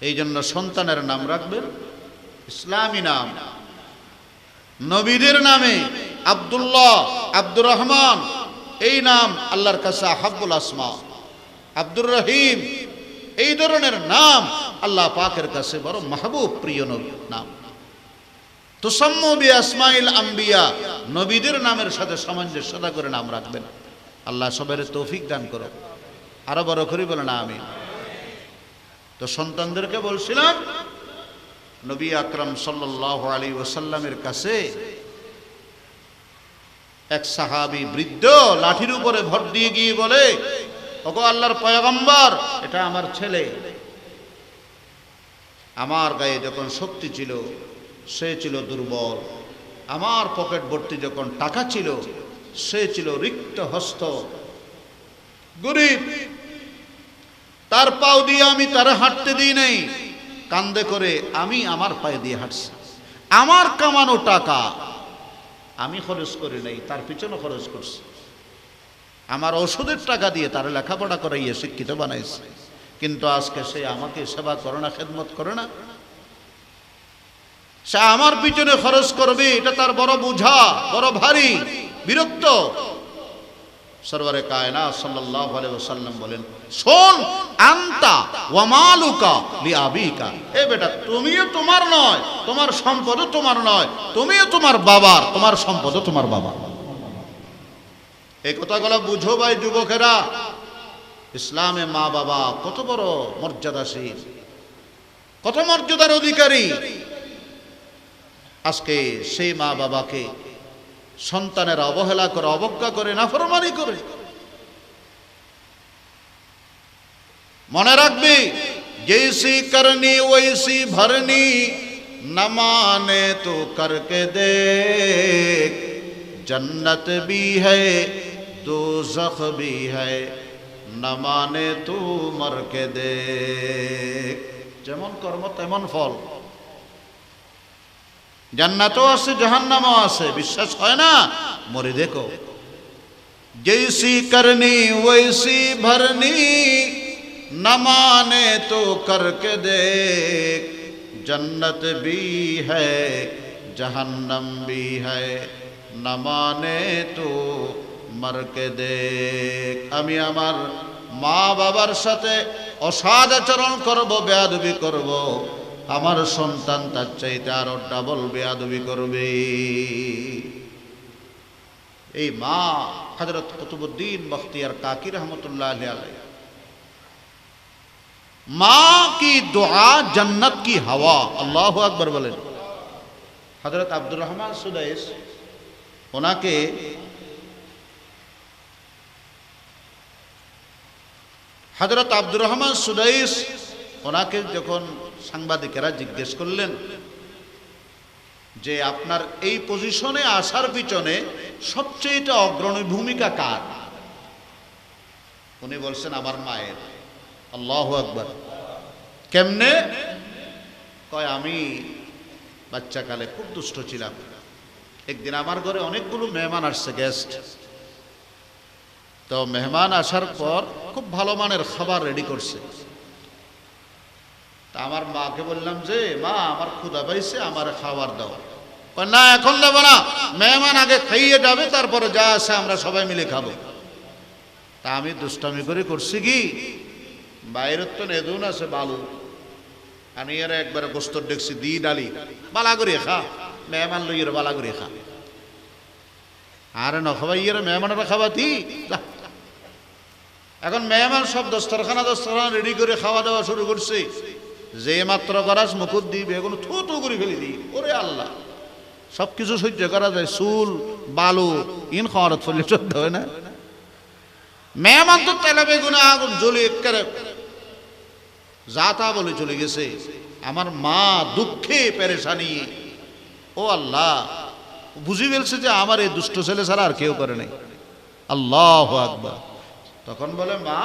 এই জন্য সন্তানের নাম রাখবেন ইসলামী নাম, নবীদের নামে আব্দুল্লাহ, আব্দুর রহমান, এই নাম আল্লাহর কাছে আহাব্বুল আসমা। আব্দুর রহিম, এই ধরনের নাম আল্লাহ পাকের কাছে বড় মাহবুব, প্রিয় নাম। তুসাম্মু বিআসমাইল আম্বিয়া, নবীদের নামের সাথে সামঞ্জস্যতা করে নাম রাখবেন। আল্লাহ সবার তৌফিক দান করো, আরো বড় করে বলেন আমিন। তো সন্তানদেরকে বলছিলাম, নবী আকরাম সাল্লাল্লাহু আলাইহি ওয়াসাল্লামের কাছে এক সাহাবী বৃদ্ধ লাঠির উপরে ভর দিয়ে গিয়ে বলে, ওগো আল্লাহর পয়গম্বর, এটা আমার ছেলে। আমার গায়ে যখন শক্তি ছিল সে ছিল দুর্বল, আমার পকেট ভর্তি যখন টাকা ছিল সে ছিল রিক্ত হস্ত, গরিব। তার পাও দিয়ে আমি তারা হাঁটতে দিই নাই, কান্দে করে আমি আমার পায়ে দিয়ে হাঁটছি। আমার কামানো টাকা আমি খরচ করি নাই, তার পিছনে খরচ করছি। আমার ওষুধের টাকা দিয়ে তার লেখাপড়া করাইয়ে শিক্ষিত বানাইছে, কিন্তু আজকে সে আমাকে সেবা করে না, খেদমত করে না। সে আমার পিছনে খরচ করবে, এটা তার বড় বোঝা, বড় ভারী, বিরক্ত। সরওয়ারে কায়নাত সাল্লাল্লাহু আলাইহি ওয়াসাল্লাম বলেন, শোন, আনতা ওয়া মালুকা লিআবিকা, এ বেটা, তুমিও তোমার নয়, তোমার সম্পদও তোমার নয়, তুমিও তোমার বাবার, তোমার সম্পদও তোমার বাবার। এই কথাগুলো বুঝো ভাই যুবকেরা। ইসলামে মা বাবা কত বড় মর্যাদাশীল, কত মর্যাদার অধিকারী। আজকে সেই মা বাবাকে সন্তানের অবহেলা করে, অবজ্ঞা করে, নাফরমানি করে। মনে রাখবি, জৈসি করনি ওইসি ভরনি, না মানে তো করকে দেখ, जन्नत भी है दोज़ख भी है, न माने तू मर के देख। যেমন কর্ম তেমন ফল। জান্নাতও আছে, জাহান্নামও আছে, বিশ্বাস হয় না? মরে দেখো। जैसी करनी वैसी भरनी, न माने तो करके देख, जन्नत भी है जहन्नम भी है, না মানে তো মারকে দেখ। আমি আমার মা বাবার সাথে অসৎ আচরণ করব, বেয়াদবি করব, আমার সন্তান তার চাইতে আরো ডাবল বেয়াদবি করবে। এই মা হযরত কুতুবউদ্দিন বখতিয়ার কাকি রহমতুল্লাহ আলাইহি, মা কি দুআ জান্নাত কি হাওয়া। আল্লাহু আকবার বলেন। হযরত আব্দুর রহমান সুদাইস, ওনাকে হযরত আব্দুর রহমান সুদাইস, ওনাকে যখন সাংবাদিকেরা জিজ্ঞেস করলেন যে আপনার এই পজিশনে আসার পিছনে সবচেয়ে অগ্রণী ভূমিকা কার, উনি বলছেন আমার মায়ের। আল্লাহু আকবার। কেমনে? কয়, আমি বাচ্চাকালে খুব দুষ্ট ছিলাম। একদিন আমার ঘরে অনেকগুলো মেহমান আসছে, গেস্ট। তো মেহমান আসার পর খুব ভালো মানের খাবার রেডি করছে। তা আমার মাকে বললাম যে, মা, আমার ক্ষুধা পাইছে, আমার খাবার দাও। না, এখন দেব না, মেহমান আগে খাইয়ে যাবে, তারপরে যা আছে আমরা সবাই মিলে খাবো। তা আমি দুষ্টামি করে করছি কি, বাইরের তো নেদুন আছে বালু, আমি এর একবার গোস্তর দেখছি দি ডালি, বালা করে খা, মেহমান লইয়ের বালা করে খা। আরে নখাবাই এর মেহমানেরা খাবাতি। এখন মেহমান সব দস্তরখানা রেডি করে খাওয়া দাওয়া শুরু করছে। যে মাত্র গরাস মুকুট দিবে, এখন থু থু করে ফেলে দিই। ওরে আল্লাহ, সবকিছু সহ্য করা যায়, চুল বালু ইন খাওয়ার ফলে চলতে হয় না। মেহমান তো তেলে বেগুনে আগুন জ্বলে একেবারে যা তা বলে চলে গেছে। আমার মা দুঃখে পেরেশানি, ও আল্লাহ, বুঝি ফেলছে যে আমার এই দুষ্ট ছেলে ছাড়া আর কেউ করে নাই। আল্লাহু আকবার। তখন বলে, মা,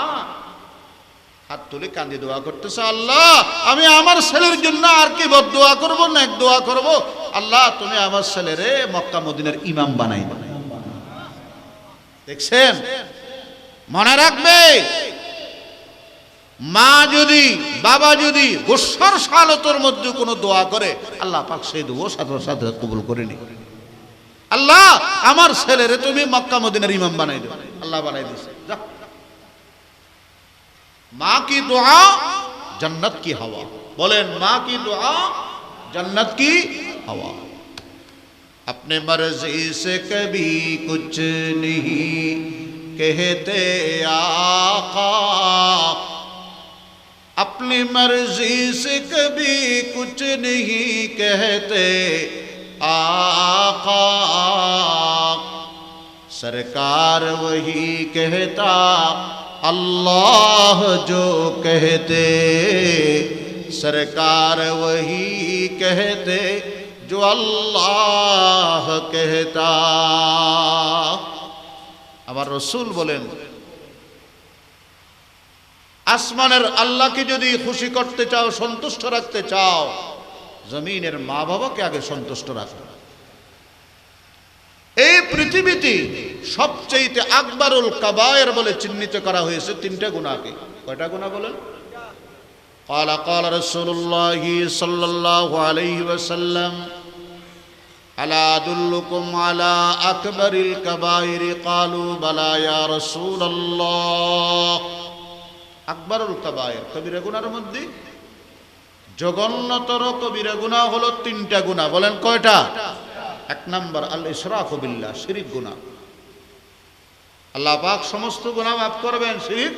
হাত তুলে কান্দি দোয়া করতেছে, আল্লাহ, আমি আমার ছেলের জন্য আর কি বদদোয়া করব না এক দোয়া করব, আল্লাহ তুমি আমার ছেলেরে মক্কা মদিনার ইমাম বানাই দাও। দেখছেন? মনে রাখবে, মা যদি বাবা যদি গোস্সার সালতের মধ্যে কোনো দোয়া করে আল্লাহ পাক সেই দোয়া সাথে সাথে কবুল করে নি। আল্লাহ আমার ছেলেরে তুমি মক্কা মদিনার ইমাম বানাই দাও, আল্লাহ বানাই দিছে। যা, মা কি দোয়া जन्नत की हवा। बोलें माँ की दुआ जन्नत की हवा। अपने मर्जी से कभी कुछ नहीं कहते आका, अपनी मर्जी से कभी कुछ नहीं कहते आका, सरकार वही कहता अल्लाह जो कहते, सरकार वही कहते जो अल्लाह कहता। আবার রাসূল বলেন আসমানের আল্লাহকে যদি খুশি করতে চাও, সন্তুষ্ট রাখতে চাও, জমিনের মা বাবাকে আগে সন্তুষ্ট রাখো। এই পৃথিবীতে সবচেয়ে আকবরুল কাবায়ের বলে চিহ্নিত করা হয়েছে তিনটা গুনাহকে। কয়টা গুনাহ বলেন? ক্বালা ক্বালা রাসূলুল্লাহি সাল্লাল্লাহু আলাইহি ওয়াসাল্লাম আলা আদুল্লুকুম আলা আকবরিল কাবায়ের, ক্বালু বালা ইয়া রাসূলুল্লাহ। আকবরুল কাবায়ের কবিরা গুনাহের মধ্যে জঘন্যতর কবিরা গুনাহ হলো তিনটা গুনাহ। বলেন কয়টা? এক নম্বর আল ইশরাকু বিল্লাহ, শিরক গুনাহ। আল্লাহ পাক সমস্ত গুনাহ মাফ করবেন, শিরক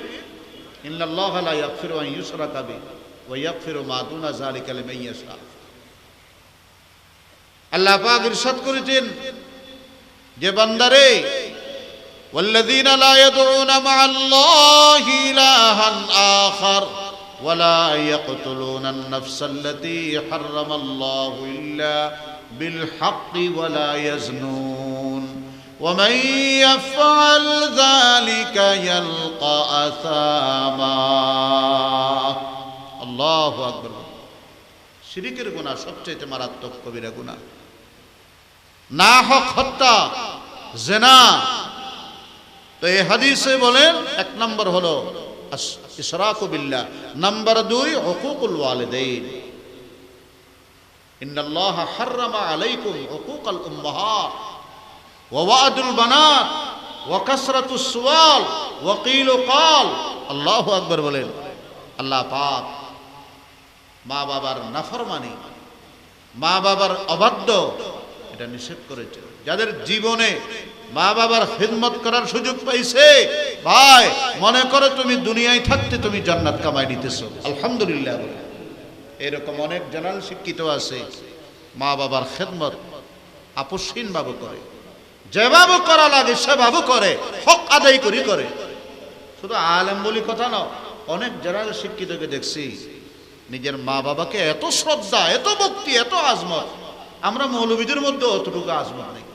ইন্নাল্লাহা লা ইয়াগফিরু আন ইউশরাকা বিহি ওয়া ইয়াগফিরু মা দুনা যালিকা লিমান ইয়াশা। আল্লাহ পাক ইরশাদ করেছেন যে বান্দারে ওয়াল্লাযীনা লা ইয়াদউনা মা'আল্লাহি ইলাহান আখার ওয়া লা ইয়াকতুলুনা আন-নাফসাল্লাতী হারামাল্লাহু ইল্লা بالحق ولا يزنون ومن يفعل ذلك يلقى أثاما। الله أكبر। শিরকের গুনাহ সবচেয়ে মারাত্মক কবিরা গুনাহ। না হক হত্যা, জিনা। তো এই হাদিসে বলেন এক নম্বর হলো ইশরাকু বিল্লাহ, নাম্বার 2 হুকুকুল ওয়ালিদাইন। ইন্নাল্লাহা হাররামা আলাইকুম হুকুকাল উম্মাহাত ওয়া ওয়াদুল বানাত ওয়া কাসরাতুস সুওয়াল ওয়া কিলু ক্বাল। আল্লাহু আকবার বলেন। আল্লাহ পাক মা বাবার নাফরমানি, মা বাবার অবাধ্য এটা নিষেধ করেছে। যাদের জীবনে মা বাবার খিদমত করার সুযোগ পাইছে, ভাই মনে করো তুমি দুনিয়ায় থাকতে তুমি জান্নাত কামাই নিতেছো, আলহামদুলিল্লাহ। এরকম অনেক জেনারেল শিক্ষিত আছে মা বাবার খেদমত আপসহীন ভাবে করে, যেভাবে করা লাগে সেভাবে করে, হক আদায় করি করে। শুধু আলেম বলি কথা না, অনেক জেনারেল শিক্ষিতকে দেখছি নিজের মা বাবাকে এত শ্রদ্ধা, এত ভক্তি, এত আজমত। আমরা মৌলবীদের মধ্যে অতটুকু আজমত নেই।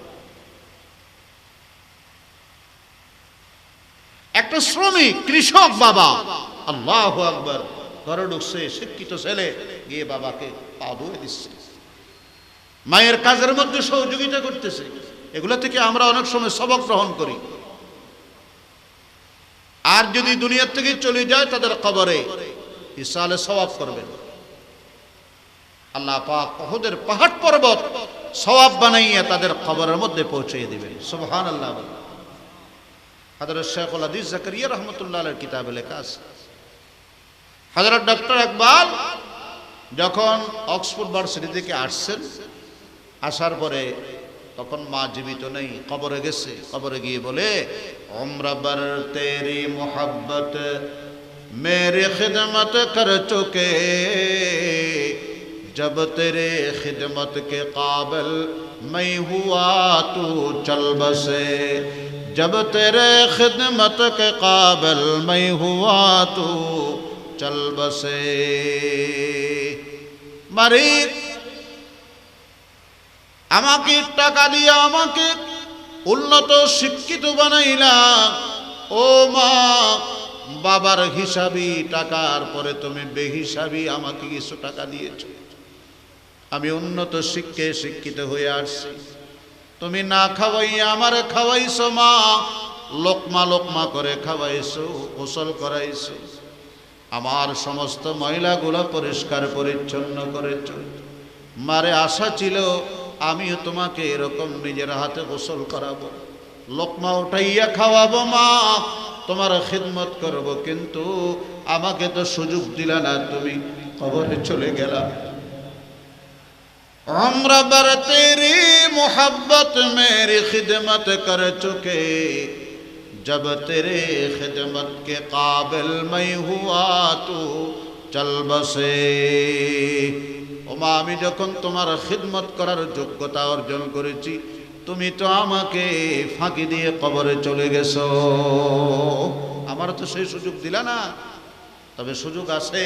একটা শ্রমিক কৃষক বাবা, আল্লাহু আকবার, ঘরে ঢুকছে শিক্ষিত ছেলে, গিয়ে বাবাকে পা ধুয়ে দিচ্ছে, মায়ের কাজের মধ্যে সহযোগিতা করতেছে। এগুলো থেকে আমরা অনেক সময় সবক গ্রহণ করি। আর যদি দুনিয়া থেকে চলে যায় তাদের কবরে ইসালে সওয়াব করবেন। আল্লাহ পাক উহুদের পাহাড় পর্বত সওয়াব বানাইয়া তাদের কবরের মধ্যে পৌঁছে দিবেন। সুবহানাল্লাহ। হযরত শেখুল হাদিস জাকারিয়া রাহমাতুল্লাহ আলাইহির কিতাবে লেখা আছে, হযরত ডক্টর ইকবাল যখন অক্সফোর্ড ভার্সিটি থেকে আসছেন, আসার পরে তখন মা জীবিত নেই, কবরে গেছে। কবরে গিয়ে বলে উমরা বার তেরি মোহাব্বত মেরে খিদমত কর চুকে, जब तेरे खिदमत के काबिल मैं हुआ तू चल बसे, जब तेरे खिदमत के काबिल मैं हुआ तू चल बसे। মালিক আমাকে টাকা দিয়া আমাকে উন্নত শিক্ষিত বানাইলা, ও মা বাবার হিসাবি টাকার পরে তুমি বেহিসাবি আমাকে কিছু টাকা দিয়েছো, আমি উন্নত শিক্ষিত হয়ে আসছি, তুমি না খাওয়াইয়া আমারে খাওয়াইছো মা, লোকমা লোকমা করে খাওয়াইছো, গোসল করাইছো, আমার সমস্ত ময়লাগুলো পরিষ্কার পরিচ্ছন্ন করেছ। মারে আশা ছিল আমিও তোমাকে এরকম নিজের হাতে গোসল করাবো, লোকমা উঠাইয়া খাওয়াবো, মা তোমার খিদমত করব, কিন্তু আমাকে তো সুযোগ দিলা না, তুমি কবরে চলে গেলা। আমরা बर तेरी मोहब्बत मेरी खिदमत कर चुके, जब तेरे खिदमत के काबिल मैं हुआ तो चल बसे। ও মা, আমি যখন তোমার খিদমত করার যোগ্যতা অর্জন করেছি, তুমি তো আমাকে ফাঁকি দিয়ে কবরে চলে গেছো, আমার তো সেই সুযোগ দিলা না। তবে সুযোগ আছে,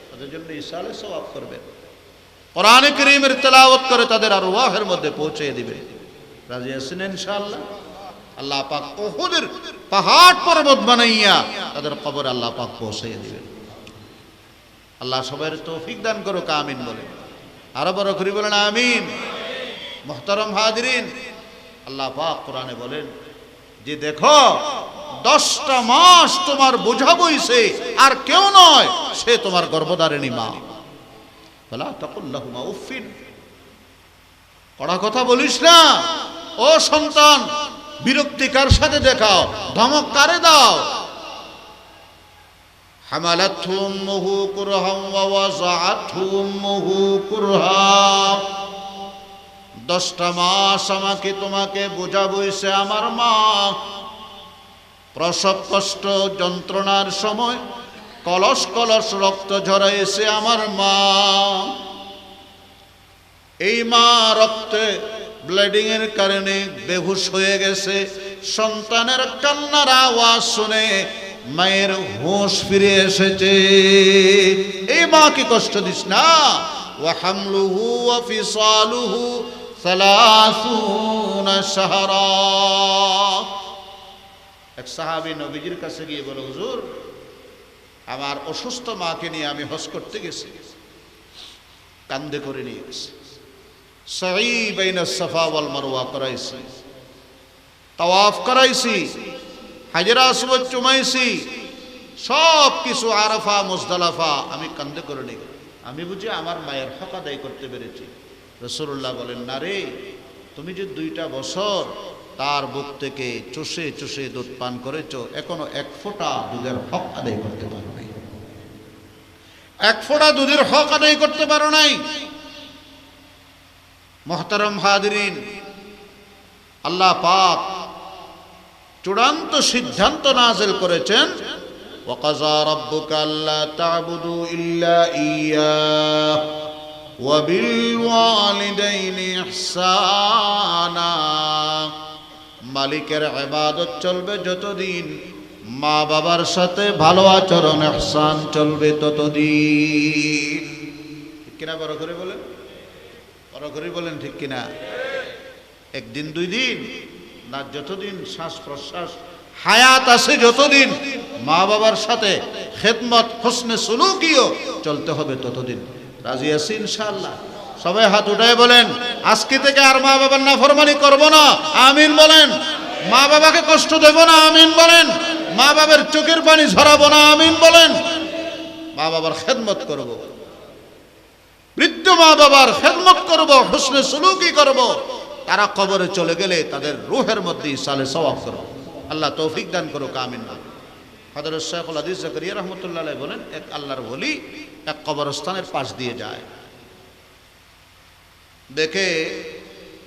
তাদের জন্য ইসালে সওয়াব করবে, কোরআনে কারীমের তেলাওয়াত করে তাদের আরওয়াহের মধ্যে পৌঁছে দিবে। রাজি আছেন ইনশাআল্লাহ? আল্লাহ পাক উহুদের পাহাড় পর্বত বানাইয়া তাদের কবরে আল্লাহ পাক পৌঁছে দিবেন। আল্লাহ সবার তৌফিক দান করুক, আমিন বলে। আরো বড় করে বলেন আমিন। মুহতারাম হাজিরিন, আল্লাহ পাক কোরআনে বলেন যে দেখো 10টা মাস তোমার বোঝা বইছে, আর কেউ নয়, সে তোমার গর্ভধারিণী মা। বলা তাকুল্লাহুমা উফিন, কড়া কথা বলিস না ও সন্তান, বিরক্তি কার সাথে দেখাও, ধমক কারে দাও। হামালাতহু উম্মুহু কুরহাম ওয়া ওয়াযাআতহু উম্মুহু কুরহা। 10টা মাস আমাকে তোমাকে বোঝা বইছে আমার মা, প্রসব কষ্ট যন্ত্রণার সময় কলস কলস রক্ত ঝরাইছে আমার মা। এই মা রক্তে ব্লিডিং এর কারণে বেহুশ হয়ে গেছে। সন্তানের কান্নার আওয়াজ শুনে মায়ের হুঁশ ফিরে এসেছে। এই মাকে কষ্ট দিস না। ওয়া হামলুহু ওয়া ফিসালুহু 30 শাহরা। এক সাহাবী নবীজির কাছে গিয়ে বলে, হুজুর, আমার অসুস্থ মাকে নিয়ে আমি হজ করতে গেছি, কান্দে করে নিয়ে গেছি, সাই বাইনা সাফা ওয়াল মারওয়া করাইছি, তাওয়াফ করাইছি, হাজরা আসওয়াদ চুমাইছি, সব কিছু আরাফা মুজদালিফা আমি কান্দে করে নিয়ে গেছি। আমি বুঝি আমার মায়ের হক আদায় করতে পেরেছি। রাসূলুল্লাহ বলেন, না রে, তুমি যে 2টা বছর তার বুক থেকে চষে চষে দুধ পান করেছো, এখনো 1 ফোঁটা দুধের হক আদায় করতে পারো নাই। 1 ফোঁটা দুধের হক আদায় করতে পারো নাই। মুহতারাম হাজিরিন, আল্লাহ পাক চূড়ান্ত সিদ্ধান্ত নাযিল করেছেন, ওয়াকাযা রাব্বুকা আল্লা তা'বুদু ইল্লা ইয়্যাহু ওয়া বিল ওয়ালিদাইনি ইহসানা। মালিকের ইবাদত চলবে যতদিন, মা বাবার সাথে ভালো আচরণ ইহসান চলবে ততদিন। ঠিক কিনা? বড় করে বলেন, বড় করে বলেন, ঠিক কিনা? একদিন 2 দিন না, যতদিন শ্বাস প্রশ্বাস হায়াত আছে, যতদিন মা বাবার সাথে খেদমত হোসনে সুলুকিও চলতে হবে ততদিন। রাজি আছি ইনশাআল্লাহ? সবাই হাত উঠায় বলেন, আজকে থেকে আর মা বাবার নাফরমানি করব না, আমিন বলেন। মা বাবাকে কষ্ট দেব না, আমিন বলেন। মা বাবার চোখের পানি ঝরাবো না, আমিন বলেন। মা বাবার খেদমত করব, বৃদ্ধ মা বাবার খেদমত করব, হোসনে সুলুকি করব। তারা কবরে চলে গেলে তাদের রূহের মধ্যে ইসালে সওয়াব করব। আল্লাহ তৌফিক দান করুক, আমিন। হযরত শাইখুল হাদিস জাকারিয়া রাহমাতুল্লাহ আলাইহি বলেন, এক আল্লাহর ওলি এক কবরস্থানের পাশ দিয়ে যায়, দেখে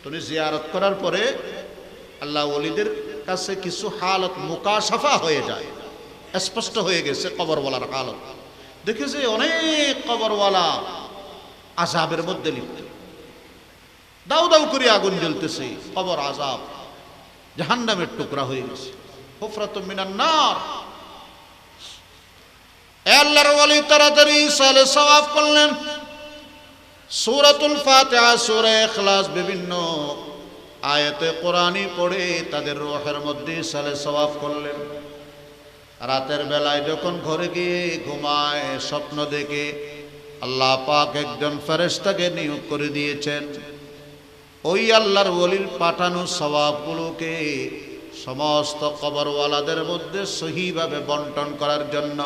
তুমি জিয়ারত করার পরে আল্লাহ ওলিদের কাছে কিছু হালত মুকাশাফা হয়ে যায়, স্পষ্ট হয়ে গেছে কবরওয়ালার হালত। দেখে যে অনেক কবরওয়ালা আযাবের মধ্যে লিপ্ত, দাউ দাউ করে আগুন জ্বলতেছে, কবর আযাব, জাহান্নামের টুকরা হয়ে গেছে, হুফরাতুম মিনান নার। আল্লাহর ওলি তাড়াতাড়ি ইসালে সওয়াব করলেন, সূরাতুল ফাতিহা, সূরা ইখলাস, বিভিন্ন আয়াতে কোরআনী পড়ে তাদের রূহের মধ্যে ইসালে সওয়াব করলেন। রাতের বেলায় যখন ঘরে গিয়ে ঘুমায়, স্বপ্ন দেখে আল্লাহ পাক একজন ফেরেশতাকে নিয়োগ করে দিয়েছেন, ওই আল্লাহর ওলির পাঠানো সওয়াবগুলোকে সমস্ত কবরওয়ালাদের মধ্যে সহিভাবে বন্টন করার জন্য।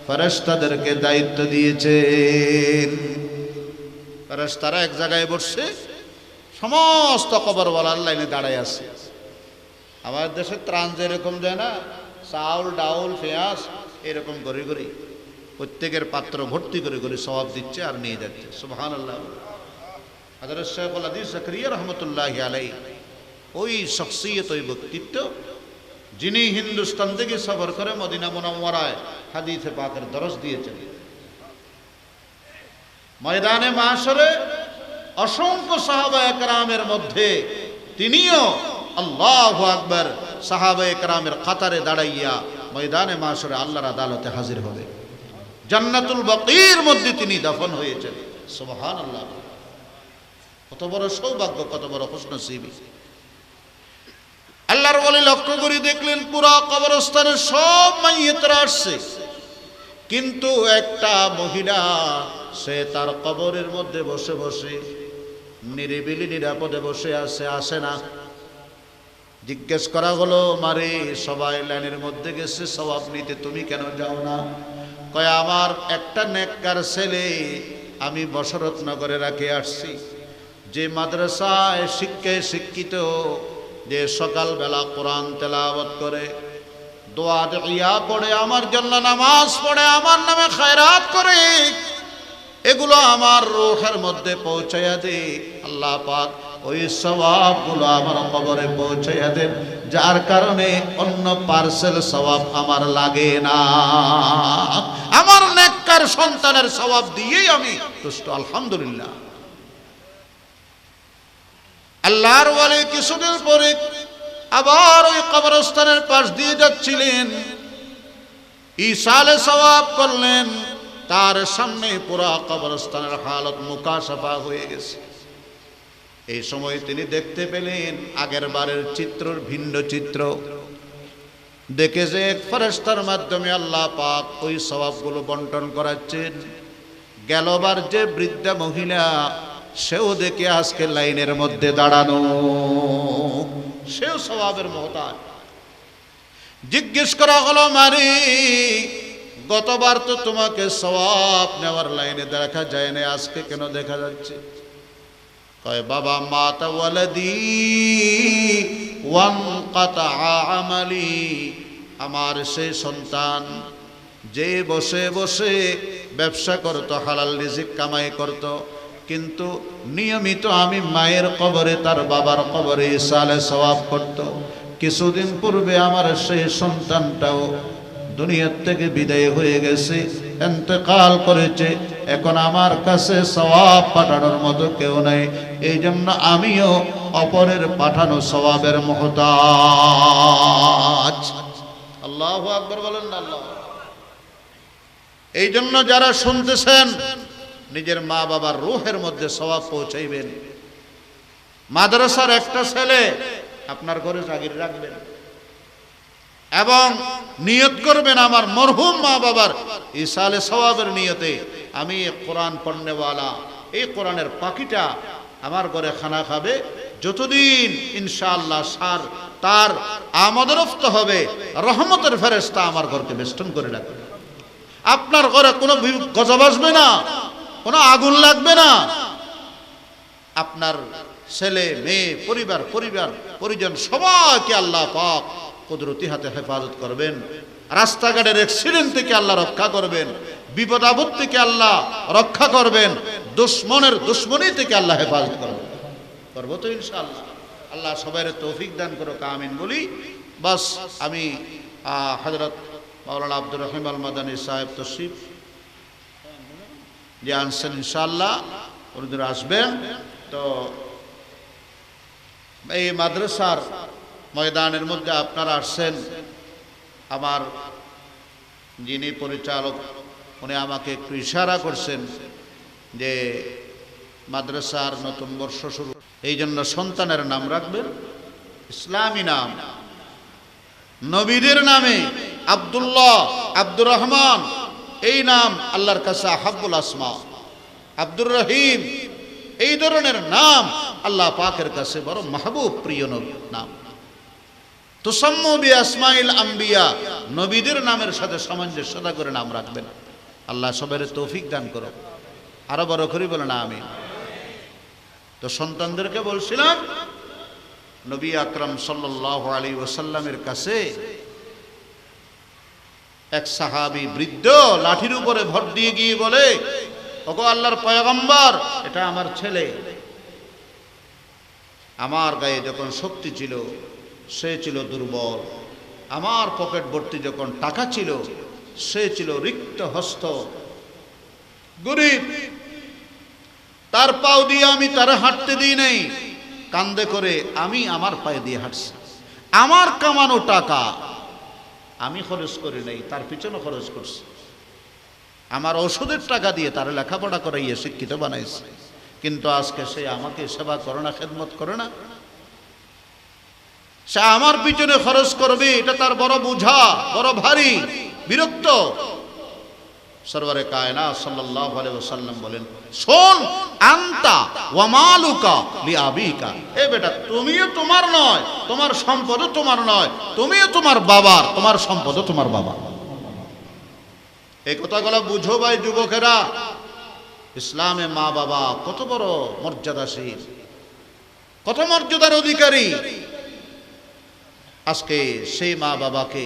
ফেরেশতাদেরকে দায়িত্ব দিয়েছেন। ফেরেশতারা এক জায়গায় বসে সমস্ত কবরওয়ালার লাইনে দাঁড়ায় আছে। আমার দেশে ত্রাণ যেরকম যায় না, চাউল ডাউল পেঁয়াজ এরকম করে করে প্রত্যেকের পাত্র ভর্তি করে করে সওয়াব দিচ্ছে আর নিয়ে যাচ্ছে। সুবহানাল্লাহ। হযরত শেখুল হাদিস জাকারিয়া রাহমাতুল্লাহি আলাইহি ওই শখসিয়ত, ওই ব্যক্তিত্ব যিনি হিন্দুস্তান থেকে সফর করে মদিনা মুনাওয়ারায় হাদিসে পাকের দরস দিয়েছেন। ময়দানে মাশরে অসংখ্য সাহাবায়ে কেরামের মধ্যে তিনিও আল্লাহু আকবার সাহাবায়ে কেরামের কাতারে দাঁড়াইয়া ময়দানে মাশরে আল্লাহর আদালতে হাজির হবে। জান্নাতুল বাকির মধ্যে তিনি দাফন হয়েছেন। সুবহানাল্লাহ। কত বড় সৌভাগ্য, কত বড় খুশনসিবি। আল্লাহর ওলি লক্ষ্য করে দেখলেন পুরা কবরস্থানের সব মাইয়িতরা আসছে, কিন্তু একটা মহিলা সে তার কবরের মধ্যে বসে বসে নিরিবিলি নিরাপদে বসে আছে, আসে না। জিজ্ঞেস করা হলো, মারে সবাই লাইনের মধ্যে গেছে সওয়াব নিতে, তুমি কেন যাও না? কয় আমার একটা নেককার ছেলে আমি বশরতনগরে রাখে আসছি, যে মাদ্রাসায় শিক্ষায় শিক্ষিত, যে সকালবেলা কোরআন তেলাওয়াত করে, দোয়া ইয়া পড়ে, আমার জন্য নামাজ পড়ে, আমার নামে খায়রাত করে, এগুলো আমার রূহের মধ্যে পৌঁছাইয়া দে। আল্লাহ পাক ওই সওয়াবগুলো আমার কবরে পৌঁছাইয়া দেন, যার কারণে অন্য পার্সেল সওয়াব আমার লাগে না। আমার নেককার সন্তানের সওয়াব দিয়েই আমি তুষ্ট, আলহামদুলিল্লাহ। আল্লাহর ওয়ালি কিছুদিন পরে আবার ওই কবরস্থানের পাশ দিয়ে যাচ্ছিলেন, ইসালে সওয়াব করলেন। তার সামনে পুরা কবরস্থানের হালত মুকাশাফা হয়ে গেছে। এই সময় তিনি দেখতে পেলেন আগের বারের চিত্রর ভিন্ন চিত্র। দেখে যে এক ফেরেশতার মাধ্যমে আল্লাহ পাক ওই সওয়াবগুলো বন্টন করাচ্ছেন। গেলবার যে বৃদ্ধা মহিলা, সেও দেখে আজকে লাইনের মধ্যে দাঁড়ানো, সেও সওয়াবের মহতাজ। জিজ্ঞেস করা হলো, মারি গতবার তো তোমাকে সওয়াব নেওয়ার লাইনে দেখা যায় না, আজকে কেন দেখা যাচ্ছে? কয় বাবা, মাতা ওয়ালাদি ওয়ানকাতা আমালি, আমার সেই সন্তান যে বসে বসে ব্যবসা করত, হালাল রিজিক কামাই করত, কিন্তু নিয়মিত আমি মায়ের কবরে, তার বাবার কবরে ইসালে সওয়াব করত। কিছুদিন পূর্বে আমার সেই সন্তানটাও দুনিয়ার থেকে বিদায় হয়ে গেছে, ইন্তেকাল করেছে। এখন আমার কাছে সওয়াব পাঠানোর মতো কেউ নাই, এই জন্য আমিও অপরের পাঠানো সওয়াবের মুহতাজ। আল্লাহু আকবার বলেন না। আল্লাহ। এই জন্য যারা শুনতেছেন, নিজের মা বাবার রূহের মধ্যে সওয়াব পৌঁছাইবেন। মাদ্রাসার একটা ছেলে আপনার ঘরে জাগির রাখবেন এবং নিয়ত করবেন, আমার মরহুম মা বাবার ইসালে সওয়াবের নিয়তে আমি কোরআন পড়নেওয়ালা, এই কোরআনের পাখিটা আমার ঘরে খানা খাবে। যতদিন ইনশাআল্লাহ সার তার আমদরফত হবে, রহমতের ফেরেশতা আমার ঘরকে বেষ্টন করে রাখবে। আপনার ঘরে কোনো গজব আসবে না, কোনো আগুন লাগবে না। আপনার ছেলে মেয়ে পরিবার পরিজন সবাইকে আল্লাহ পাক কুদরতি হাতে হেফাজত করবেন। রাস্তাঘাটের অ্যাক্সিডেন্ট থেকে আল্লাহ রক্ষা করবেন, বিপদ আপদ থেকে আল্লাহ রক্ষা করবেন, দুশ্মনের দুশ্মনী থেকে আল্লাহ হেফাজত করবেন। করবো তো ইনশাআল্লাহ। আল্লাহ সবাইয়ের তৌফিক দান করুক, আমিন বলি। বাস আমি হযরত মাওলানা আব্দুর রহিম আল মাদানী সাহেব তশরিফ যে আনছেন, ইনশাআল্লাহ ওনাদের আসবেন। তো এই মাদ্রাসার ময়দানের মধ্যে আপনারা আসছেন। আমার যিনি পরিচালক, উনি আমাকে একটু ইশারা করছেন যে মাদ্রাসার নতুন বর্ষ শুরু, এই জন্য সন্তানের নাম রাখবেন ইসলামী নাম, নবীদের নামে আব্দুল্লাহ, আব্দুর রহমান, এই নাম আল্লাহর কাছে আহাব্বুল আসমা। আব্দুর রহিম, এই ধরনের নাম আল্লাহ পাকের কাছে বড় মাহবুব, প্রিয় নাম। তুসাম্মু বিআসমাইল আম্বিয়া, নবীদের নামের সাথে সামঞ্জস্যতা করে নাম রাখবেন। আল্লাহ সবার তৌফিক দান করো, আরো বড় করে বলেন আমিন। তো সন্তানদেরকে বলছিলাম, নবী আকরাম সাল্লাল্লাহু আলাইহি ওয়াসাল্লামের কাছে এক সাহাবী বৃদ্ধ লাঠির উপরে ভর দিয়ে গিয়ে বলে, ওগো আল্লাহর পয়গম্বর, এটা আমার ছেলে। আমার গায়ে যখন শক্তি ছিল সে ছিল দুর্বল, আমার পকেট ভর্তি যখন টাকা ছিল সে ছিল রিক্ত হস্ত, গরিব। তার পাও দিয়ে আমি তার হাঁটতে দিই নাই, কান্দে করে আমি আমার পায়ে দিয়ে হাঁটছি। আমার কামানো টাকা আমি খরচ করি নাই, তার পিছনে খরচ করছি। আমার ওষুধের টাকা দিয়ে তার লেখাপড়া করাইয়ে শিক্ষিত বানাইছে, কিন্তু আজকে সে আমাকে সেবা করে না, খেদমত করে না। সে আমার পিছনে খরচ করবে, এটা তার বড় বোঝা, বড় ভারী, বিরক্ত। সরওয়ারে কায়নাত সাল্লাল্লাহু আলাইহি ওয়াসাল্লাম বলেন, শোন, আনতা ওয়া মালুকা লিআবিকা, এ বেটা, তুমিও তোমার নয়, তোমার সম্পদও তোমার নয়, তুমিও তোমার বাবার, তোমার সম্পদও তোমার বাবা। এই কথাগুলো বুঝো ভাই যুবকেরা। ইসলামে মা বাবা কত বড় মর্যাদাশীল, কত মর্যাদার অধিকারী। আজকে সেই মা বাবাকে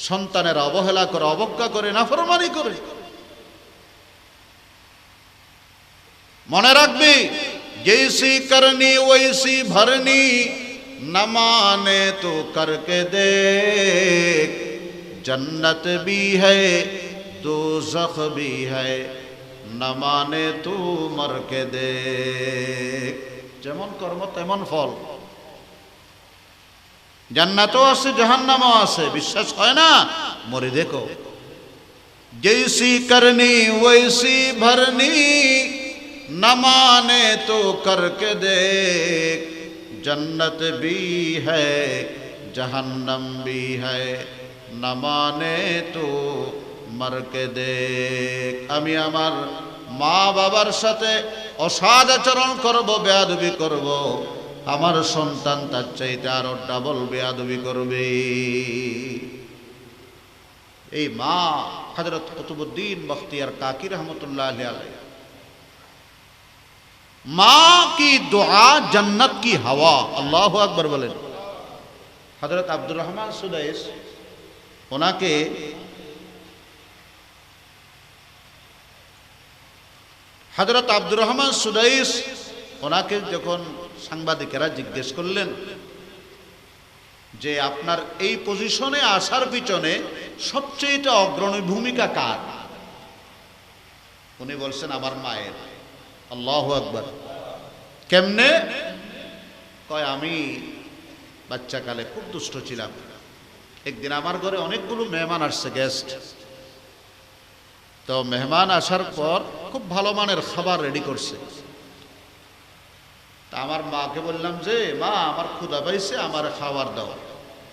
সন্তানেরা অবহেলা করে, অবজ্ঞা করে, নাফরমানি করে। মনে রাখবি, জৈসি করনি ওইসি ভরনি, না মানে তো করকে দেখ, जन्नत भी है दोज़ख भी है, न माने तू मर के देख। যেমন কর্ম তেমন ফল। জান্নাতও আছে, জাহান্নামও আছে, বিশ্বাস হয় না? মরে দেখো। जैसी करनी वैसी भरनी, न माने तो करके देख, जन्नत भी है जहन्नम भी है, न माने तो मर के देख। আমি আমার মা বাবার সাথে অসৎ আচরণ করব, বেয়াদবি করব, আমার সন্তান তার চাইতে আরো ডাবল বেয়াদবি করবে। এই মা হযরত কুতুবউদ্দিন বখতিয়ার কাকি रहमतुल्लाह अलैह, माँ की दुआ जन्नत की हवा। अल्लाह अकबर बोलें। हजरत अब्दुर रहमान सुदैस ওনাকে হযরত আব্দুর রহমান সুদাইস ওনাকে যখন সাংবাদিকেরা জিজ্ঞেস করলেন যে আপনার এই পজিশনে আসার পিছনে সবচেয়ে অগ্রণী ভূমিকা কার, উনি বলছেন আমার মায়ের। আল্লাহু আকবার। কেমনে? কয় আমি বাচ্চাকালে খুব দুষ্ট ছিলাম। একদিন আমার ঘরে অনেকগুলো মেহমান আসছে, গেস্ট। তো মেহমান আসার পর খুব ভালো মানের খাবার রেডি করছে। তা আমার মাকে বললাম যে মা, আমার ক্ষুধা পাইছে, আমার খাবার দাও।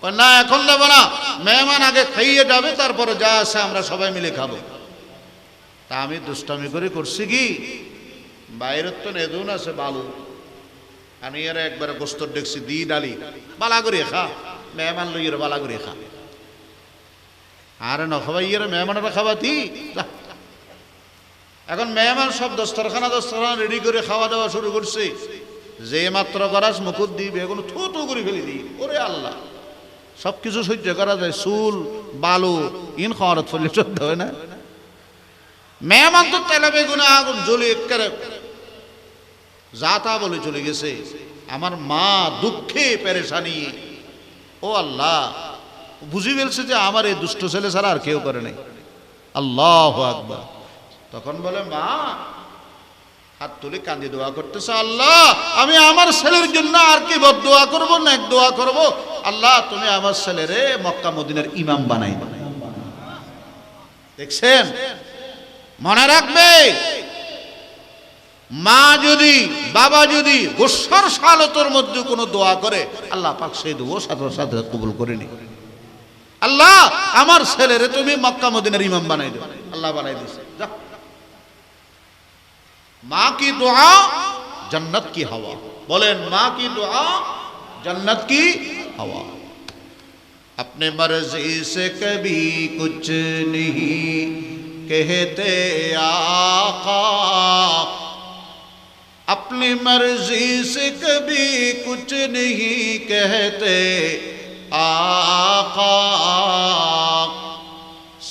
কয় না, এখন দেবো না, মেহমান আগে খাইয়ে যাবে, তারপরে যা আছে আমরা সবাই মিলে খাবো। তা আমি দুষ্টামি করে করছি কি, বাইরের তো নেদুন আছে বালু, আমি এর একবারে গোস্তর দেখছি দি ডালি, বালা করে খা, মেহমান লইয়ের বালা করে খা। আরে নখাবাই এর মেহমানেরা খাবা দি। এখন মেহমান সব দস্তরখানা রেডি করে খাওয়া দাওয়া শুরু করছে। যে মাত্র গরাস মুকুট দিই বেগুন থু থু করে ফেলি দিই। ওরে আল্লাহ, সবকিছু সহ্য করা যায়, চুল বালু ইন খাওয়ার ফলে চলতে হয় না। মেহমান তো তেলে বেগুনে আগুন জ্বলে একেবারে যা তা বলে চলে গেছে। আমার মা দুঃখে পেরেশানি, ও আল্লাহ, বুঝি ফেলছে যে আমার এই দুষ্ট ছেলে ছাড়া আর কেউ করে নাই। আল্লাহু আকবার। তখন বলে মা হাত তুলে কান্দি দোয়া করতেছে, আল্লাহ আমি আমার ছেলের জন্য আর কি বদদোয়া করব না এক দোয়া করব, আল্লাহ তুমি আমার ছেলেরে মক্কা মদিনার ইমাম বানাই দাও। দেখছেন? মনে রাখবে, মা যদি বাবা যদি গোসার সালতর মধ্যে কোনো দোয়া করে, আল্লাহ পাক সেই দোয়া সাথে সাথে কবুল করে নি। আল্লাহ আমার ছেলেরে তুমি মক্কা মদিনার ইমাম বানাই দাও, আল্লাহ বানাই দিয়েছে। মা কি দোয়া জান্নাত কি হাওয়া। বলেন, মা কি দোয়া জান্নাত কি হাওয়া। अपने मर्जी से कभी कुछ नहीं कहते आका, अपनी मर्जी से कभी कुछ नहीं कहते आका,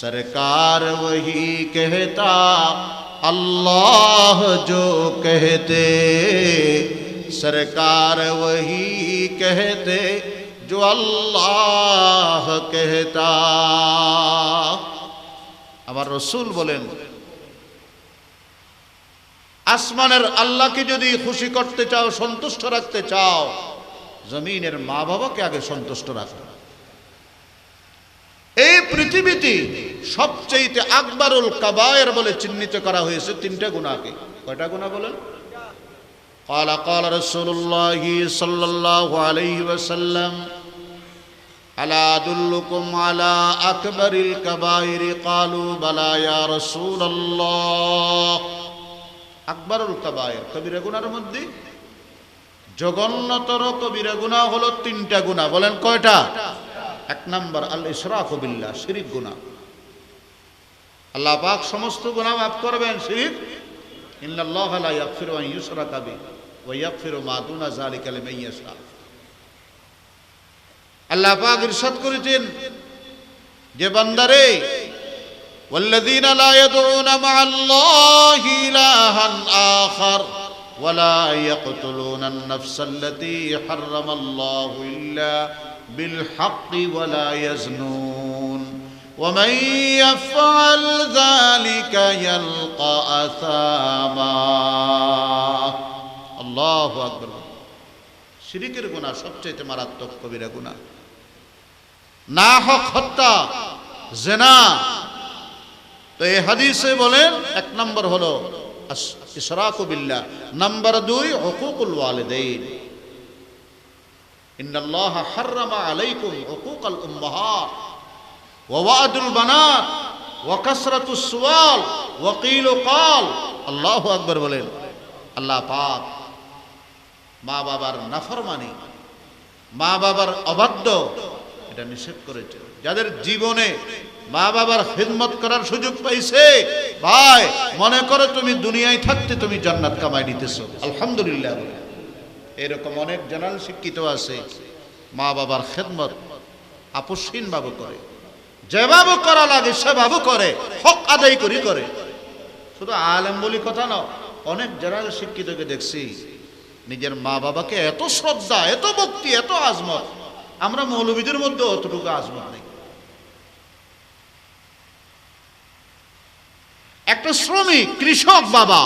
सरकार वही कहता अल्लाह जो कहते, सरकार वही कहते जो अल्लाह कहता। আমার রাসূল বলেন, আসমানের আল্লাহকে যদি খুশি করতে চাও, সন্তুষ্ট রাখতে চাও, জমিনের মা বাবাকে আগে সন্তুষ্ট রাখো। এই পৃথিবীতে সবচেয়ে আকবরুল কাবায়ের বলে চিহ্নিত করা হয়েছে তিনটা গুনাহকে। কয়টা গুনাহ বলেন? قال قال رسول الله صلى الله عليه وسلم ألا أدلكم على أكبر الكبائر قالوا بلى يا رسول الله। আকবরুল কাবায়ের কবিরা গুনার মধ্যে জঘন্যতর কবিরা গুনাহ হলো তিনটা গুনাহ। বলেন কয়টা? এক নাম্বার আল ইশরাকু বিল্লাহ, শিরক গুনাহ। আল্লাহ পাক সমস্ত গুনাহ মাফ করবেন, শিরক ইন্নাল্লাহা লা ইয়াগফিরু আন ইউশরাকা বিহি ওয়া ইয়াগফিরু মা দুনা যালিকা লিমান ইয়াশা। আল্লাহ পাক ইরশাদ করেছেন যে বান্দারে, ওয়াল্লাযীনা লা ইয়াদউনা মা'আল্লাহি ইলাহান আখার ওয়া লা ইয়াকতুলুনা আন-নাফসাল্লাতী হারামাল্লাহু ইল্লা বিল হাক্কি ওয়া লা ইয়াজনুন ওয়া মান ইয়াফআল যালিকা ইয়ালকা আসামা। আল্লাহু আকবার। শিরকের গুনাহ সবচেয়ে মারাত্মক কবিরা গুনাহ। না হক হত্যা, জিনা। তো এই হাদিসে বলেন এক নম্বর হলো ইশরাকু বিল্লাহ, নাম্বার 2 হুকুকুল ওয়ালিদাইন। ইন্নাল্লাহা হাররামা আলাইকুম হুকুকাল উম্মাহাত ওয়া ওয়াদুল বানাত ওয়া কাসরাতুস সুওয়াল ওয়া কিলু ক্বাল। আল্লাহু আকবার বলেন। আল্লাহ পাক মা বাবার নাফরমানি, মা বাবার অবাধ্য এটা নিষেধ করেছে। যাদের জীবনে মা বাবার খিদমত করার সুযোগ পাইছে, ভাই মনে করো তুমি দুনিয়ায় থাকতে তুমি জান্নাত কামাই নিতেছো, আলহামদুলিল্লাহ। এরকম অনেক জেনারেল শিক্ষিত আছে, মা বাবার খিদমত আপসহীন ভাবে করে, যেভাবে করা লাগে সেভাবে করে, হক আদায় করে। শুধু আলেম বলি কথা না, অনেক জেনারেল শিক্ষিতকে দেখছি নিজের মা বাবাকে এত শ্রদ্ধা, এত ভক্তি, এত আজমত। আমরা মৌলবীদের মধ্যে অতটুকু আজমত নেই। একটা শ্রমিক কৃষক বাবা,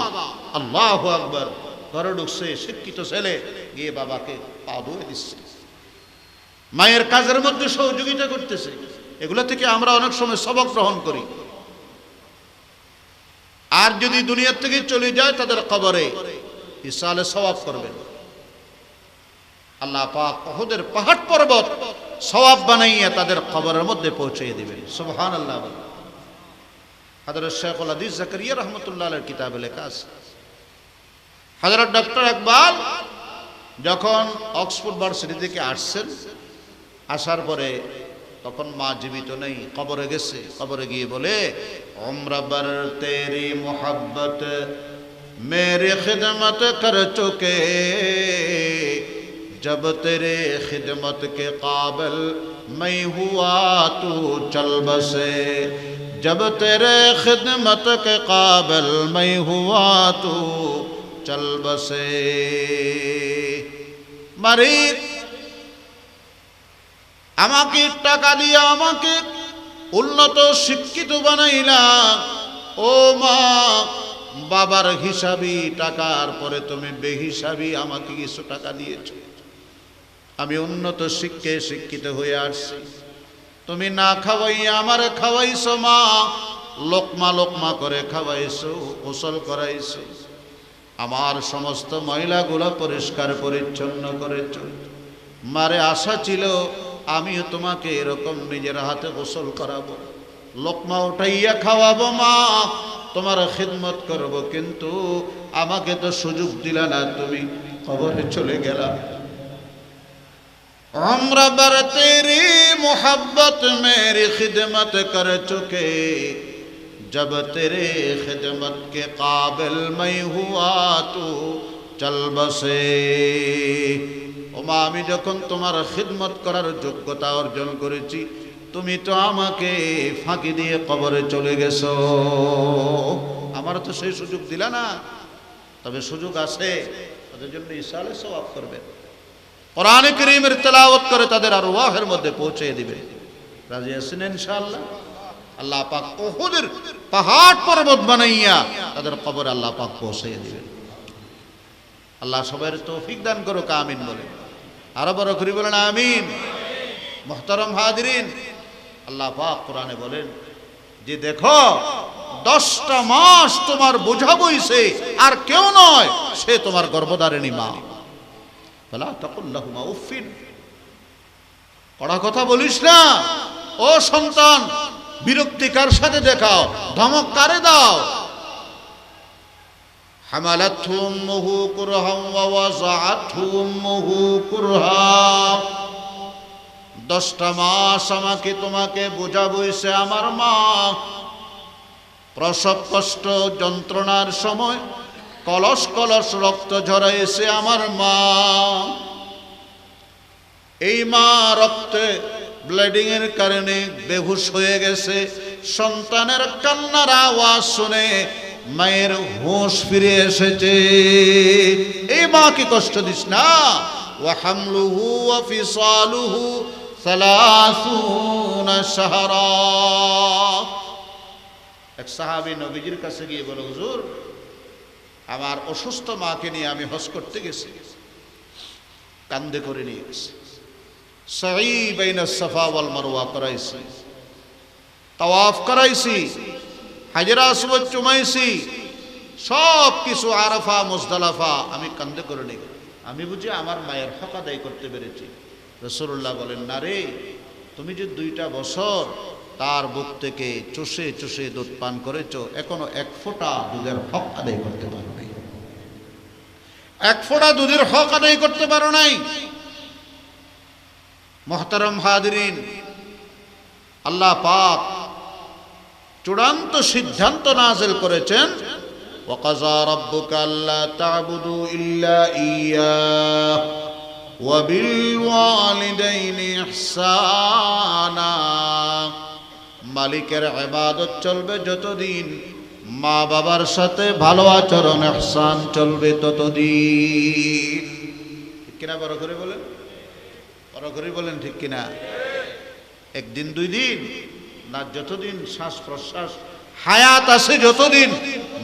আল্লাহু আকবার, ঘরে ঢুকছে শিক্ষিত ছেলে, গিয়ে বাবাকে পা ধুয়ে দিচ্ছে, মায়ের কাজের মধ্যে সহযোগিতা করতেছে। এগুলো থেকে আমরা অনেক সময় সবক গ্রহণ করি। আর যদি দুনিয়া থেকে চলে যায় তাদের কবরে ইসালে সওয়াব করবেন। আল্লাহ পাক উহুদের পাহাড় পর্বত সওয়াব বানাইয়া তাদের কবরের মধ্যে পৌঁছে দিবেন। সুবহানাল্লাহ। হযরত শেখুল হাদিস জাকারিয়া রাহমাতুল্লাহ আলাইহির কিতাবে লেখা আছে, হযরত ডক্টর ইকবাল যখন অক্সফোর্ড ভার্সিটি থেকে আসছেন, আসার পরে তখন মা জীবিত নেই, কবরে গেছে। কবরে গিয়ে বলে, উমরা বার তেরি মোহাব্বত मेरी खिदमत कर चुके, जब तेरे खिदमत के काबिल मैं हुआ तू चल बसे, जब तेरे खिदमत के काबिल मैं हुआ तू चल बसे। মালিক আমাকে টাকা দিয়া আমাকে উন্নত শিক্ষিত বানাইলা, ও মা বাবার হিসাবি টাকার পরে তুমি বেহিসাবি আমাকে কিছু টাকা দিয়েছো। আমি উন্নত শিক্ষায় শিক্ষিত হয়ে আসছি, তুমি না খাওয়াইয়া আমারে খাওয়াইছো মা, লোকমা লোকমা করে খাওয়াইছো, গোসল করাইছো, আমার সমস্ত ময়লাগুলো পরিষ্কার পরিচ্ছন্ন করেছো। মারে আশা ছিল আমিও তোমাকে এরকম নিজের হাতে গোসল করাবো, লোকমা উঠাইয়া খাওয়াবো মা, তোমার খিদমত করব, কিন্তু আমাকে তো সুযোগ দিলা না, তুমি কবরে চলে গেলা। उम्र भर तेरी मोहब्बत मेरी खिदमत कर चुके जब तेरे खिदमत के काबिल मैं हुआ तो चल बसे ওমা আমি যখন তোমার খিদমত করার যোগ্যতা অর্জন করেছি তুমি তো আমাকে ফাঁকি দিয়ে কবরে চলে গেছো আমার তো সেই সুযোগ দিলা না তবে সুযোগ আছে তাদের জন্য ইসালে সওয়াব করবেন কোরআনে কারীমের তেলাওয়াত করে তাদের আরওয়াহের মধ্যে পৌঁছে দিবেন রাজি আছেন ইনশাআল্লাহ আল্লাহ পাক উহুদের পাহাড় পর্বত বানাইয়া তাদের কবরে আল্লাহ পাক পৌঁছে দিবেন আল্লাহ সবার তৌফিক দান করুক আমিন বলেন আরো বড় করে বলেন আমিন মুহতারাম হাজিরিন আল্লাহ পাক কোরআনে বলেন যে দেখো 10টা মাস তোমার বোঝা বইছে আর কেউ নয় সে তোমার গর্ভধারিণী মা ফালা তাকুল লাহুমা উফিন কড়া কথা বলিস না ও সন্তান বিরক্তি কার সাথে দেখাও ধমক কারে দাও হামালাতহু উম্মুহু কুরহা ওয়া ওয়াযাআতহু উম্মুহু কুরহা 10টা মাস আমাকে তোমাকে বোঝা বইছে আমার মা প্রসব কষ্ট যন্ত্রণার সময় কলস কলস রক্ত ঝরাইছে আমার মা এই মা রক্তে ব্লিডিং এর কারণে বেহুশ হয়ে গেছে সন্তানের কান্নার আওয়াজ শুনে মায়ের হুঁশ ফিরে এসেছে এই মা কি কষ্ট দিস না ওয়া হামলুহু ওয়া ফিসালুহু 30 শাহরা এক সাহাবী নবীজির কাছে গিয়ে বলে হুজুর আমার অসুস্থ মাকে নিয়ে আমি হজ করতে গেছি কান্দে করে নিয়ে গেছি সাই বাইনা সাফা ওয়াল মারওয়া করাইছি তাওয়াফ করাইছি হাজরা আসওয়াদ চুমাইছি সব কিছু আরাফা মুজদালিফা আমি কান্দে করে নিয়ে আমি বুঝি আমার মায়ের হক আদায় করতে পেরেছি রাসূলুল্লাহ বলেন না রে তুমি যে 2টা বছর তার বুক থেকে চুষে চুষে দুধ পান করেছো এখনো 1 ফোঁটা দুধের হক আদায় করতে পারো নাই 1 ফোঁটা দুধের হক আদায় করতে পারো নাই মুহতারাম হাজিরিন আল্লাহ পাক চূড়ান্ত সিদ্ধান্ত নাযিল করেছেন ওয়াকাযা রাব্বুকা আল্লা তা'বুদু ইল্লা ইয়্যাহ ওয়া বিল ওয়ালিদাইনি ইহসানা মালিকের ইবাদত চলবে যতদিন মা বাবার সাথে ভালো আচরণ ইহসান চলবে ততদিন ঠিক কিনা বড় করে বলেন বড় করে বলেন ঠিক কিনা একদিন 2 দিন না যতদিন শ্বাস প্রশ্বাস হায়াত আছে যতদিন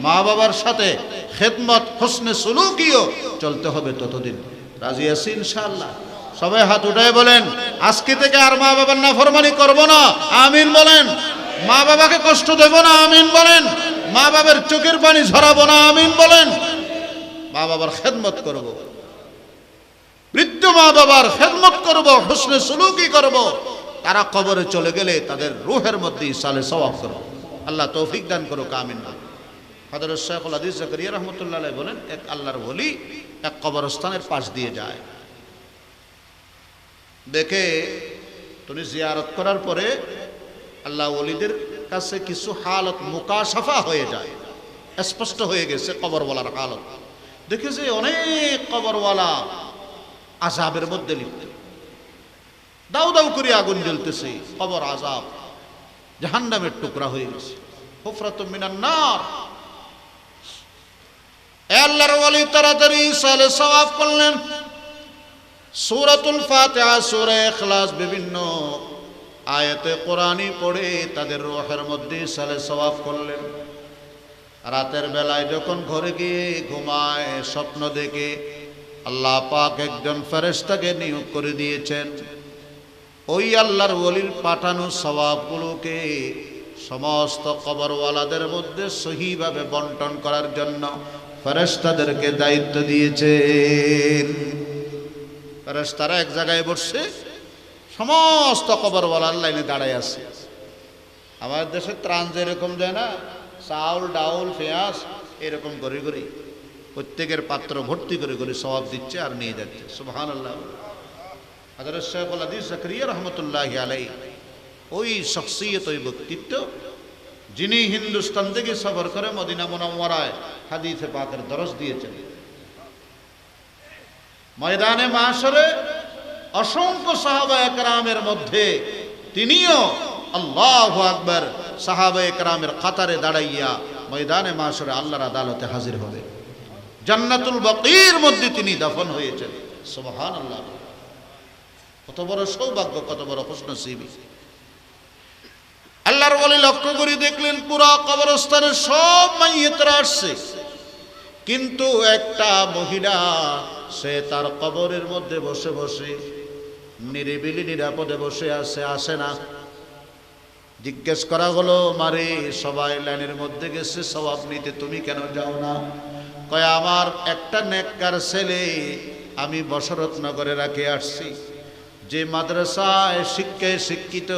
মা বাবার সাথে খেদমত হোসনে সুলুকিও চলতে হবে ততদিন রাজি আছি ইনশাআল্লাহ সবাই হাত উঠায় বলেন আজকে থেকে আর মা বাবার নাফরমানি করব না আমিন বলেন মা বাবাকে কষ্ট দেব না আমিন বলেন মা বাবার চোখের পানি ঝরাবো না আমিন বলেন মা বাবার খেদমত করব বৃদ্ধ মা বাবার খেদমত করব হোসনে সুলুকি করব তারা কবরে চলে গেলে তাদের রূহের মধ্যে ইসালে সওয়াব করব আল্লাহ তৌফিক দান করুক আমিন হযরত শাইখুল হাদিস জাকারিয়া রাহমাতুল্লাহ আলাইহি বলেন এক আল্লাহর ওলি এক কবরস্থানের পাশ দিয়ে যায় দেখে তুমি জিয়ারত করার পরে আল্লাহ ওলিদের কাছে কিছু হালত মুকাশাফা হয়ে যায় স্পষ্ট হয়ে গেছে কবরওয়ালার হালত দেখে যে অনেক কবরওয়ালা আযাবের মধ্যে লিপ্ত দাউ দাউ করে আগুন জ্বলতেছে কবর আযাব জাহান্নামের টুকরা হয়ে গেছে হুফরাতুম মিনান নার আল্লাহর ওলি তাড়াতাড়ি সালে সওয়াব করলেন সূরাতুল ফাতিহা সূরা ইখলাস বিভিন্ন আয়াতে কোরআনি পড়ে তাদের রূহের মধ্যে সালে সওয়াব করলেন রাতের বেলায় যখন ঘরে গিয়ে ঘুমায় স্বপ্ন দেখে আল্লাহ পাক একজন ফেরেশতাকে নিয়োগ করে দিয়েছেন ওই আল্লাহর ওলির পাঠানো সওয়াবগুলোকে সমস্ত কবরওয়ালাদের মধ্যে সহিভাবে বন্টন করার জন্য ফেরেশতাদেরকে দায়িত্ব দিয়েছেন ফেরেশতারা এক জায়গায় বসে সমস্ত কবরওয়ালার লাইনে দাঁড়ায় আছে আমাদের দেশে ত্রাণ যেরকম দেয় না চাউল ডাউল পেঁয়াজ এরকম করে করে প্রত্যেকের পাত্র ভর্তি করে করে সওয়াব দিচ্ছে আর নিয়ে যাচ্ছে সুবহানাল্লাহ হযরত শেখুল হাদিস জাকারিয়া রাহমাতুল্লাহি আলাইহি ওই শখসিয়ত, ওই ব্যক্তিত্ব যিনি হিন্দুস্তান থেকে সফর করে মদিনা মুনাওয়ারায় হাদিসে পাকের দরস দিয়েছেন। ময়দানে মাশরে অসংখ্য সাহাবায়ে কেরামের মধ্যে তিনিও আল্লাহু আকবার সাহাবায়ে কেরামের কাতারে দাঁড়াইয়া ময়দানে মাশরে আল্লাহর আদালতে হাজির হবে। জান্নাতুল বাকির মধ্যে তিনি দাফন হয়েছেন। সুবহানাল্লাহ, কত বড় সৌভাগ্য, কত বড় খুশনসিবি। আল্লাহর ওলি লক্ষ্য করে দেখলেন পুরা কবরস্থানের সব মাইয়িতরা আসছে, কিন্তু একটা মহিলা সে তার কবরের মধ্যে বসে বসে নিরিবিলি নিরাপদে বসে আছে, আসে না। জিজ্ঞেস করা হলো, মারে সবাই লাইনের মধ্যে গেছে সওয়াব নিতে, তুমি কেন যাও না? কয় আমার একটা নেককার ছেলে আমি বশরতনগরে রাখে আসছি, যে মাদ্রাসায় শিক্ষায় শিক্ষিত,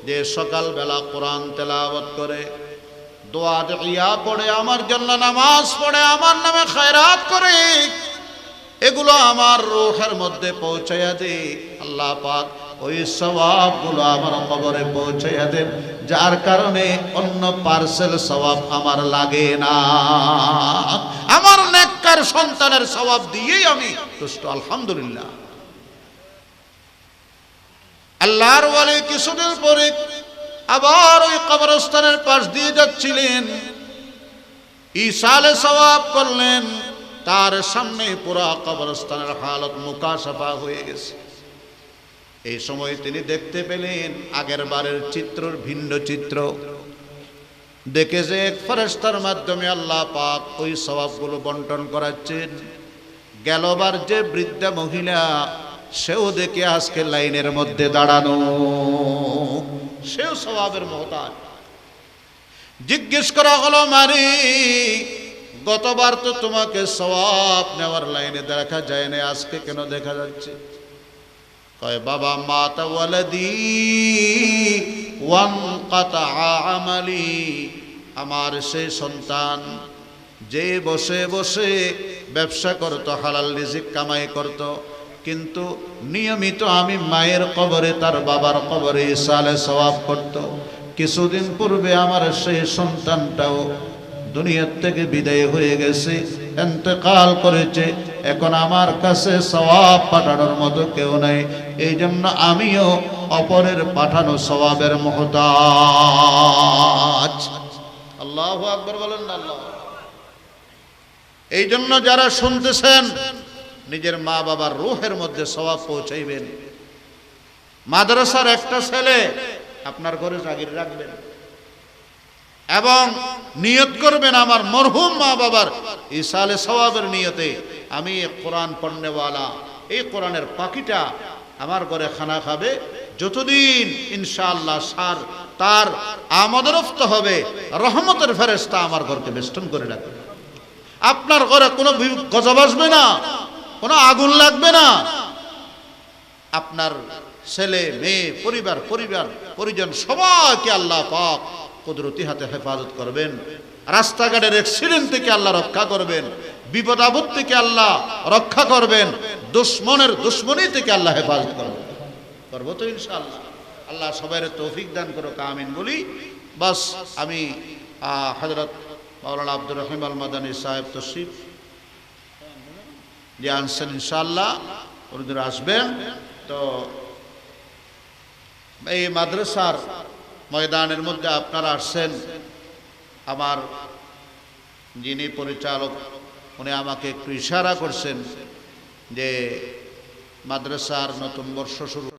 যে সকালবেলা কোরআন তেলাওয়াত করে, দোয়া ইয়া পড়ে, আমার জন্য নামাজ পড়ে, আমার নামে খায়রাত করে, এগুলো আমার রূহের মধ্যে পৌঁছাইয়া দে। আল্লাহ পাক ওই সওয়াবগুলো আমার কবরে পৌঁছাইয়া দেন, যার কারণে অন্য পার্সেল সওয়াব আমার লাগে না। আমার নেককার সন্তানের সওয়াব দিয়েই আমি তুষ্ট, আলহামদুলিল্লাহ। আল্লাহর ওয়ালি কিছুদিন পরে আবার ওই কবরস্থানের পাশ দিয়ে যাচ্ছিলেন, ইসালে সওয়াব করলেন, তার সামনে পুরা কবরস্থানের হালত মুকাশাফা হয়ে গেছে। এই সময় তিনি দেখতে পেলেন আগের বারের চিত্রর ভিন্ন চিত্র। দেখে যে এক ফেরেশতার মাধ্যমে আল্লাহ পাক ওই সওয়াবগুলো বন্টন করাচ্ছেন। গেলবার যে বৃদ্ধা মহিলা, সেও দেখে আজকে লাইনের মধ্যে দাঁড়ানো, সেও সওয়াবের মহতাজ। জিজ্ঞেস করা হলো, মারি গতবার তো তোমাকে সওয়াব নেওয়ার লাইনে দেখা যায় না, আজকে কেন দেখা যাচ্ছে? কয় বাবা, মাতা ওয়ালাদি ওয়ানকাতা আমালি, আমার সেই সন্তান যে বসে বসে ব্যবসা করত, হালাল রিজিক কামাই করত, কিন্তু নিয়মিত আমি মায়ের কবরে, তার বাবার কবরে ইসালে সওয়াব করত। কিছুদিন পূর্বে আমার সেই সন্তানটাও দুনিয়ার থেকে বিদায় হয়ে গেছে, ইন্তেকাল করেছে। এখন আমার কাছে সওয়াব পাঠানোর মতো কেউ নাই, এই জন্য আমিও অপরের পাঠানো সওয়াবের মুহতাজ। আল্লাহু আকবার বলেন না আল্লাহ। এই জন্য যারা শুনতেছেন, নিজের মা বাবার রূহের মধ্যে সওয়াব পৌঁছাইবেন। মাদ্রাসার একটা ছেলে আপনার ঘরে জাগির রাখবেন এবং নিয়ত করবেন, আমার মরহুম মা বাবার ইসালে সওয়াবের নিয়তে আমি কোরআন পড়নেওয়ালা, এই কোরআনের পাখিটা আমার ঘরে খানা খাবে। যতদিন ইনশাআল্লাহ সার তার আমদরফত হবে, রহমতের ফেরেশতা আমার ঘরকে বেষ্টন করে রাখবে। আপনার ঘরে কোনো গজব আসবে না, কোনো আগুন লাগবে না। আপনার ছেলে মেয়ে পরিবার পরিজন সবাইকে আল্লাহ পাক কুদরতি হাতে হেফাজত করবেন। রাস্তাঘাটের অ্যাক্সিডেন্ট থেকে আল্লাহ রক্ষা করবেন, বিপদ আপদ থেকে আল্লাহ রক্ষা করবেন, দুশ্মনের দুশ্মনী থেকে আল্লাহ হেফাজত করবেন। করবো তো ইনশাআল্লাহ। আল্লাহ সবাইয়ের তৌফিক দান করুক, আমিন বলি। বাস আমি হযরত মাওলানা আব্দুর রহিম আল মাদানী সাহেব তশরিফ যে আনছেন, ইনশাআল্লাহ ওদের আসবেন। তো এই মাদ্রাসার ময়দানের মধ্যে আপনারা আসছেন, আমার যিনি পরিচালক উনি আমাকে একটু ইশারা করছেন যে মাদ্রাসার নতুন বর্ষ শুরু